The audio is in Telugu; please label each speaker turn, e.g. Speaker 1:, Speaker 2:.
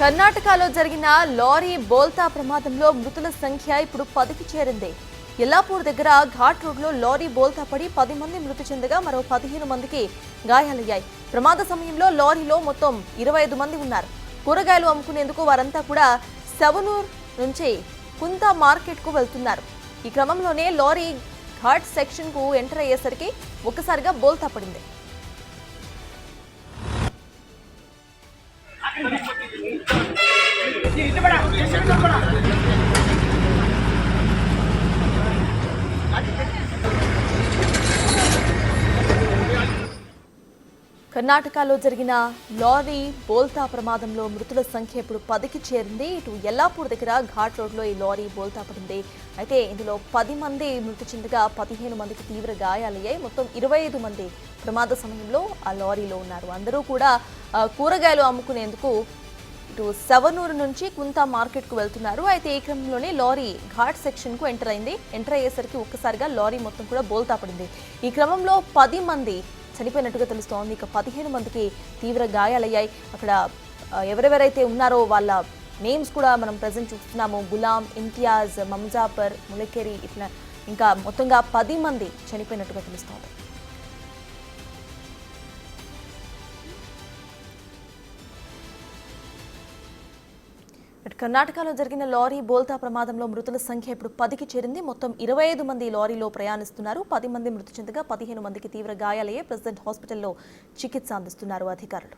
Speaker 1: కర్ణాటకలో జరిగిన లారీ బోల్తా ప్రమాదంలో మృతుల సంఖ్య ఇప్పుడు 10కి చేరింది. యల్లాపూర్ దగ్గర ఘాట్ రోడ్లో లారీ బోల్తా పడి 10 మంది మృతి చెందగా మరో 15 మందికి గాయాలయ్యాయి. ప్రమాద సమయంలో లారీలో మొత్తం 25 మంది ఉన్నారు. కూరగాయలు అమ్ముకునేందుకు వారంతా కూడా సవనూర్ నుంచి కుంతా మార్కెట్కు వెళ్తున్నారు. ఈ క్రమంలోనే లారీ ఘాట్ సెక్షన్కు ఎంటర్ అయ్యేసరికి ఒక్కసారిగా బోల్తా పడింది. కర్ణాటకలో జరిగిన లారీ బోల్తా ప్రమాదంలో మృతుల సంఖ్య ఇప్పుడు 10కి చేరింది. ఇటు యల్లాపూర్ దగ్గర ఘాట్ రోడ్లో ఈ లారీ బోల్తా పడింది. అయితే ఇందులో 10 మంది మృతి చెందగా 15 మందికి తీవ్ర గాయాలయ్యాయి. మొత్తం 25 మంది ప్రమాద సమయంలో ఆ లారీలో ఉన్నారు. అందరూ కూడా కూరగాయలు అమ్ముకునేందుకు ఇటు సవనూరు నుంచి కుంతా మార్కెట్కు వెళ్తున్నారు. అయితే ఈ క్రమంలోనే లారీ ఘాట్ సెక్షన్కు ఎంటర్ అయింది. ఎంటర్ అయ్యేసరికి ఒక్కసారిగా లారీ మొత్తం కూడా బోల్తా పడింది. ఈ క్రమంలో 10 మంది చనిపోయినట్టుగా తెలుస్తోంది. ఇక 15 మందికి తీవ్ర గాయాలయ్యాయి. అక్కడ ఎవరెవరైతే ఉన్నారో వాళ్ళ నేమ్స్ కూడా మనం ప్రజెంట్ చూస్తున్నాము. గులాం, ఇంతియాజ్, మమ్జాపర్, ములకేరి, ఇట్లా ఇంకా మొత్తంగా 10 మంది చనిపోయినట్టుగా తెలుస్తోంది. కర్ణాటకలో జరిగిన లారీ బోల్తా ప్రమాదంలో మృతుల సంఖ్య ఇప్పుడు 10కి చేరింది. మొత్తం 25 మంది లారీలో ప్రయాణిస్తున్నారు. 10 మంది మృతి చెందగా 15 మందికి తీవ్ర గాయాలయ్యే ప్రెసిడెంట్ హాస్పిటల్లో చికిత్స అందిస్తున్నారు అధికారులు.